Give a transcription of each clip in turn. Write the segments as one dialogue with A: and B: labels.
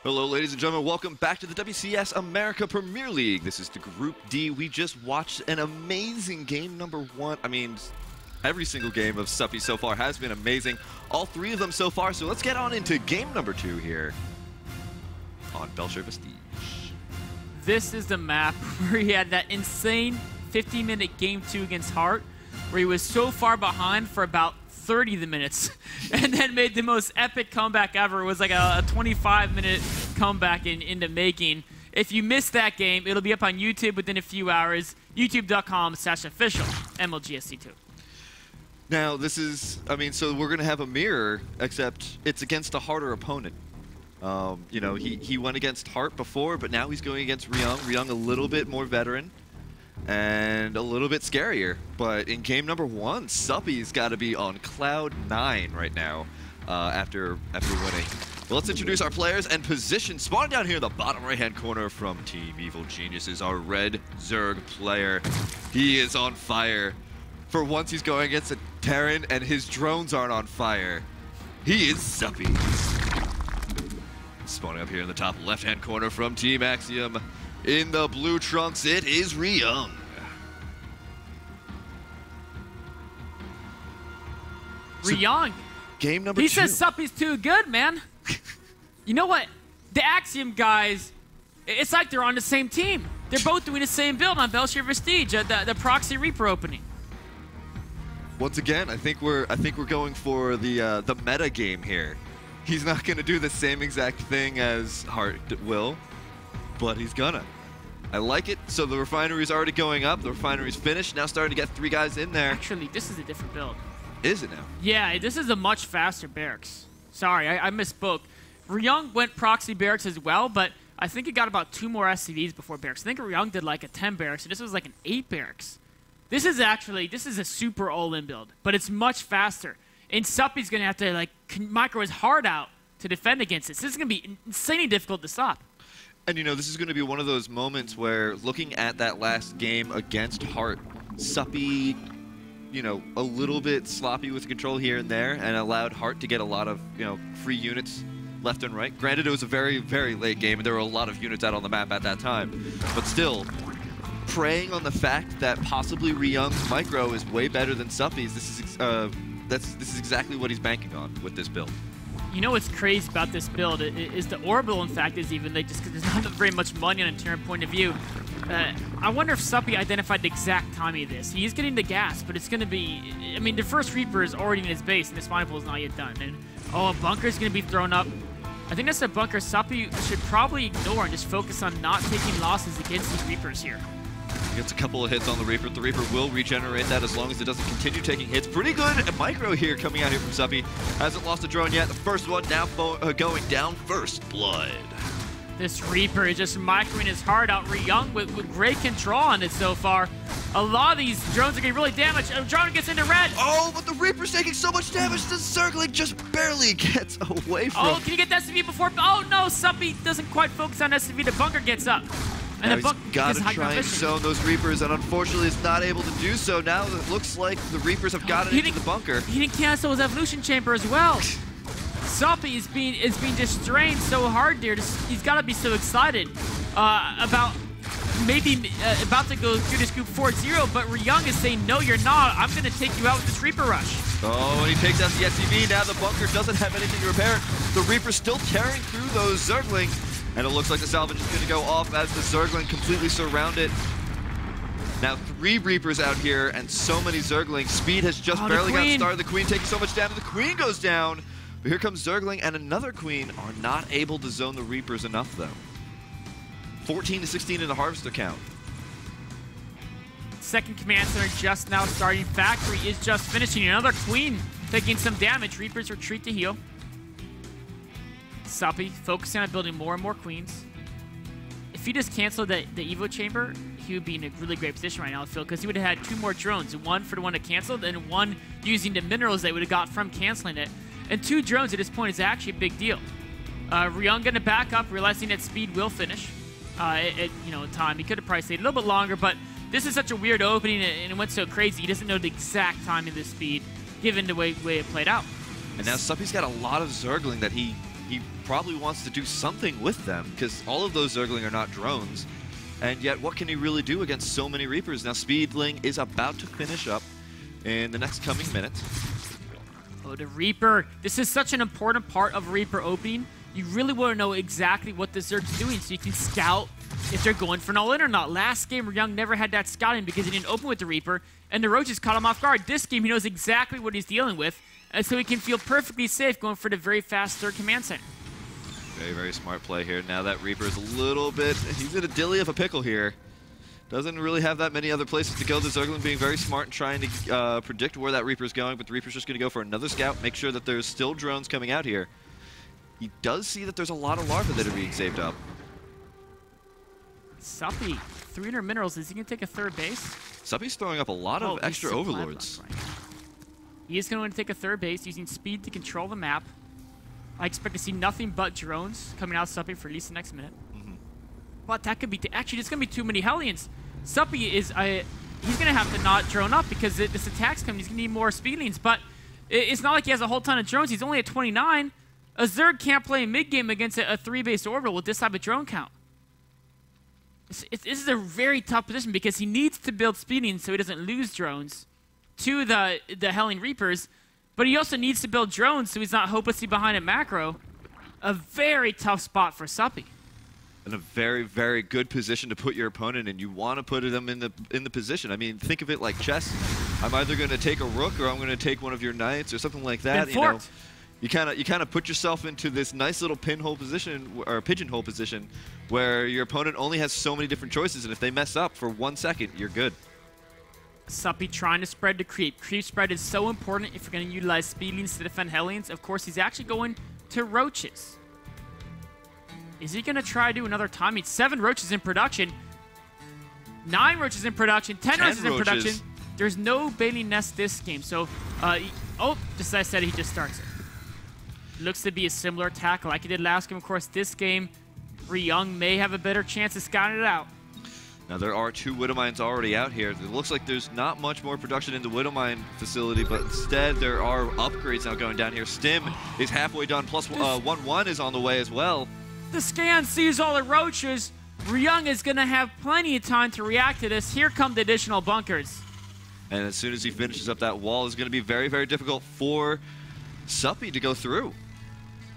A: Hello, ladies and gentlemen. Welcome back to the WCS America Premier League. This is the Group D. We just watched an amazing game number one. I mean, every single game of Suppy so far has been amazing. All three of them so far. So let's get on into game number 2 here on Belcher Vestige.
B: This is the map where he had that insane 50-minute game 2 against Hart, where he was so far behind for about 30 minutes and then made the most epic comeback ever. It was like a 25-minute comeback into making. If you missed that game, it'll be up on YouTube within a few hours. youtube.com/official MLGSC2.
A: Now, this is, I mean, so we're going to have a mirror, except it's against a harder opponent. You know, he went against Hart before, but now he's going against Ryung. Ryung a little bit more veteran and a little bit scarier. But in game number 1, Suppy's got to be on cloud 9 right now after winning. Well, let's introduce our players and position. Spawning down here in the bottom right-hand corner from Team Evil Geniuses, our red Zerg player. He is on fire. For once, he's going against a Terran, and his drones aren't on fire. He is Suppy. Spawning up here in the top left-hand corner from Team Axiom. In the blue trunks, it is Ryung.
B: Ryung.
A: Game number 2.
B: He says Suppy's too good, man. You know what? The Axiom guys, it's like they're on the same team. They're both doing the same build on Belcher Vestige, the proxy Reaper opening.
A: Once again, I think we're going for the meta game here. He's not going to do the same exact thing as Hart will, but he's gonna. I like it. So the refinery's already going up. The refinery's finished. Now starting to get 3 guys in there.
B: Actually, this is a different build.
A: Is it now?
B: Yeah, this is a much faster barracks. Sorry, I misspoke. Ryung went proxy barracks as well, but I think he got about 2 more SCVs before barracks. I think Ryung did like a 10 barracks, and this was like an 8 barracks. This is a super all-in build, but it's much faster. And Suppy's going to have to like micro his heart out to defend against this. This is going to be insanely difficult to stop.
A: And you know, this is going to be one of those moments where, looking at that last game against Hart, Suppy, you know, a little bit sloppy with control here and there, and allowed Hart to get a lot of, you know, free units left and right. Granted, it was a very, very late game, and there were a lot of units out on the map at that time. But still, preying on the fact that possibly Ryung's micro is way better than Suppy's, this is exactly what he's banking on with this build.
B: You know what's crazy about this build is the orbital, in fact, is even, just because there's not very much money on a turn point of view. I wonder if Suppy identified the exact timing of this. He is getting the gas, but it's going to be, I mean, the first Reaper is already in his base, and this final pool is not yet done. And, oh, a bunker is going to be thrown up. I think that's a bunker Suppy should probably ignore and just focus on not taking losses against these Reapers here.
A: He gets a couple of hits on the Reaper. The Reaper will regenerate that as long as it doesn't continue taking hits. Pretty good micro here coming out here from Suppy. Hasn't lost a drone yet. The first one now going down first blood.
B: This Reaper is just microing his heart out. Ryung with great control on it so far. A lot of these drones are getting really damaged. A drone gets into red.
A: Oh, but the Reaper's taking so much damage. The Zergling just barely gets away from.
B: Oh, can you get the SCV before? Oh no, Suppy doesn't quite focus on SCV. The bunker gets up.
A: And he's got to try and zone those Reapers, and unfortunately is not able to do so. Now it looks like the Reapers have got it into the bunker.
B: He didn't cancel his evolution chamber as well. Suppy is being just strained so hard there. He's got to be so excited about maybe about to go through this group 4-0, but Ryung is saying, no, you're not. I'm going to take you out with this Reaper rush.
A: Oh, and he takes out the SCV. Now the bunker doesn't have anything to repair it. The Reaper's still tearing through those Zerglings. And it looks like the salvage is going to go off as the Zergling completely surround it. Now 3 Reapers out here and so many Zerglings. Speed has just barely gotten started. The Queen taking so much damage. The Queen goes down. But here comes Zergling and another Queen. Are not able to zone the Reapers enough though. 14 to 16 in the Harvester count.
B: Second command center just now starting. Factory is just finishing. Another Queen taking some damage. Reapers retreat to heal. Suppy focusing on building more and more Queens. If he just canceled the Evo chamber, he would be in a really great position right now, I feel, because he would have had 2 more drones. One for the one that canceled, and one using the minerals they would have got from canceling it. And 2 drones at this point is actually a big deal. Ryung going to back up, realizing that speed will finish. In time. He could have probably stayed a little bit longer, but this is such a weird opening, and it went so crazy. He doesn't know the exact timing of the speed, given the way it played out.
A: And now Suppy's got a lot of Zergling that he he probably wants to do something with them because all of those Zergling are not drones. And yet, what can he really do against so many Reapers? Now, Speedling is about to finish up in the next coming minutes.
B: Oh, the Reaper. This is such an important part of Reaper opening. You really want to know exactly what the Zerg's doing so you can scout if they're going for an all-in or not. Last game, Ryung never had that scouting because he didn't open with the Reaper, and the Roaches caught him off guard. This game, he knows exactly what he's dealing with, and so he can feel perfectly safe going for the very fast third command center.
A: Very, very smart play here. Now that Reaper is a little bit... He's in a dilly of a pickle here. Doesn't really have that many other places to go. The Zergling being very smart and trying to predict where that Reaper is going, but the Reaper's just going to go for another scout, make sure that there's still drones coming out here. He does see that there's a lot of larvae that are being saved up.
B: Suppy, 300 minerals. Is he going to take a third base?
A: Suppy's throwing up a lot of extra overlords.
B: Right. He is going to take a third base using speed to control the map. I expect to see nothing but drones coming out of Suppy for at least the next minute. But that could be... Actually, there's going to be too many Hellions. Suppy is... he's going to have to not drone up because this attack's coming. He's going to need more Speedlings. But it's not like he has a whole ton of drones. He's only at 29. A Zerg can't play mid-game against a 3-base orbital with this type of drone count. This is a very tough position because he needs to build Speedlings so he doesn't lose drones to the Hellion Reapers. But he also needs to build drones so he's not hopelessly behind at macro. A very tough spot for Suppy.
A: In a very, very good position to put your opponent in. You want to put them in the position. I mean, think of it like chess. I'm either going to take a rook or I'm going to take one of your knights or something like that. You know, you kind of put yourself into this nice little pinhole position or pigeonhole position where your opponent only has so many different choices, and if they mess up for 1 second, you're good.
B: Suppy trying to spread to creep. Creep spread is so important if you're going to utilize Speedlings to defend Hellions. Of course, he's actually going to Roaches. Is he going to try to do another timing? 7 Roaches in production. 9 Roaches in production. 10 Roaches in production. There's no Bailey Nest this game. So, just as I said, he just starts it. Looks to be a similar attack like he did last game. Of course, this game, Ryung may have a better chance of scouting it out.
A: Now, there are 2 Widow Mines already out here. It looks like there's not much more production in the Widow Mine facility, but instead there are upgrades now going down here. Stim is halfway done, plus 1-1 is on the way as well.
B: The scan sees all the Roaches. Ryung is going to have plenty of time to react to this. Here come the additional bunkers.
A: And as soon as he finishes up that wall, it's going to be very, very difficult for Suppy to go through.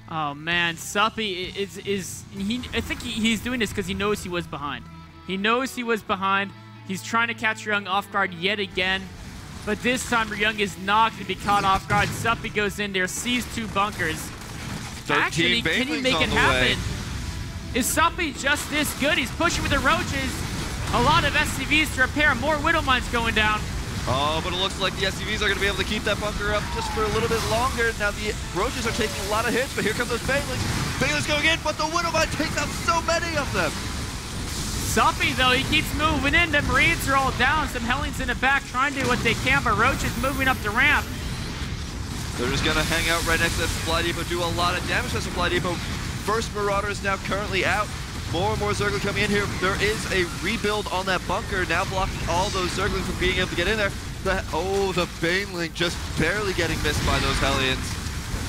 B: Oh, man. Suppy I think he's doing this because he knows he was behind. He knows he was behind. He's trying to catch Ryung off guard yet again. But this time, Ryung is not going to be caught off guard. Suppy goes in there, sees 2 bunkers.
A: 13
B: Actually, can he make it happen? Is Suppy just this good? He's pushing with the Roaches. A lot of SCVs to repair. More Widow Mines going down.
A: Oh, but it looks like the SCVs are going to be able to keep that bunker up just for a little bit longer. Now, the Roaches are taking a lot of hits, but here come those Banelings. Banelings going in, but the Widow Mine takes out so many of them.
B: Suppy, though, he keeps moving in. The Marines are all down. Some Hellions in the back trying to do what they can, but Roaches moving up the ramp.
A: They're just going to hang out right next to that supply depot, do a lot of damage to that supply depot. First Marauder is now currently out. More and more Zergling coming in here. There is a rebuild on that bunker, now blocking all those Zergling from being able to get in there. The Baneling just barely getting missed by those Hellions.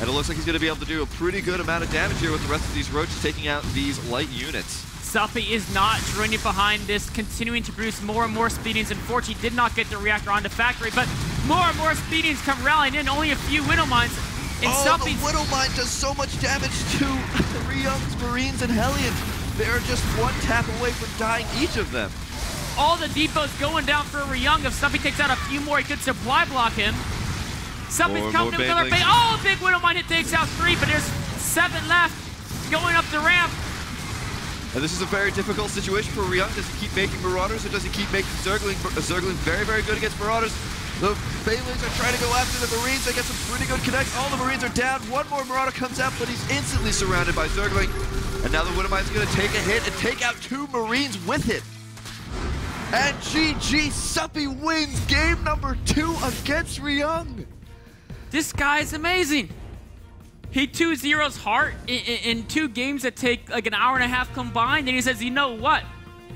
A: And it looks like he's going to be able to do a pretty good amount of damage here with the rest of these Roaches taking out these light units.
B: Suppy is not joining behind this, continuing to produce more and more Speedings. Unfortunately, did not get the reactor onto factory, but more and more Speedings come rallying in. Only a few Widow Mines. And
A: the Widow Mine does so much damage to Ryung's Marines and Hellions. They're just 1 tap away from dying, each of them.
B: All the depots going down for Ryung. If Suppy takes out a few more, he could supply block him. Suppy's coming to another base. Oh, big Widow Mine, it takes out 3, but there's 7 left going up the ramp.
A: And this is a very difficult situation for Ryung. Does he keep making Marauders or does he keep making Zergling? Zergling very, very good against Marauders. The Banelings are trying to go after the Marines. They get some pretty good connects. All the Marines are down. 1 more Marauder comes out, but he's instantly surrounded by Zergling. And now the Widow Mine's going to take a hit and take out 2 Marines with it. And GG, Suppy wins game number 2 against Ryung.
B: This guy is amazing. He 2-0s Heart in 2 games that take like an hour and a half combined. And he says, you know what?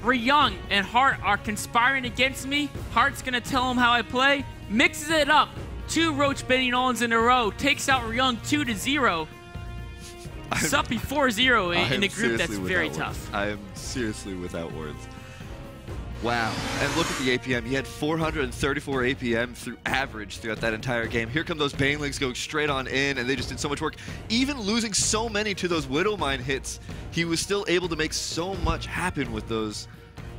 B: Ryung and Heart are conspiring against me. Heart's going to tell him how I play. Mixes it up. 2 Roach Bending Allins in a row. Takes out Ryung 2-0. Suppy 4-0 in a group that's very tough.
A: I am seriously without words. Wow. And look at the APM. He had 434 APM through average throughout that entire game. Here come those Banelings going straight on in, and they just did so much work. Even losing so many to those Widowmine hits, he was still able to make so much happen with those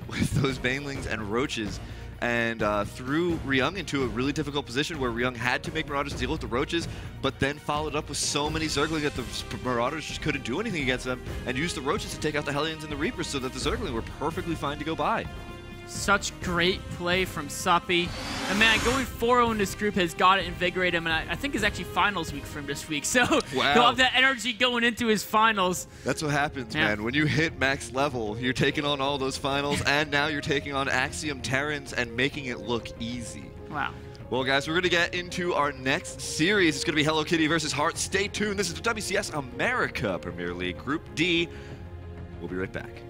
A: Banelings and Roaches. And threw Ryung into a really difficult position where Ryung had to make Marauders deal with the Roaches, but then followed up with so many Zergling that the Marauders just couldn't do anything against them, and used the Roaches to take out the Hellions and the Reapers so that the Zergling were perfectly fine to go by.
B: Such great play from Suppy. And man, going 4-0 in this group has got to invigorate him, and I think it's actually finals week for him this week. So
A: wow.
B: He'll have that energy going into his finals.
A: That's what happens, man. When you hit max level, you're taking on all those finals, and now you're taking on Axiom Terrans and making it look easy.
B: Wow.
A: Well, guys, we're going to get into our next series. It's going to be Hello Kitty versus Heart. Stay tuned. This is the WCS America Premier League Group D. We'll be right back.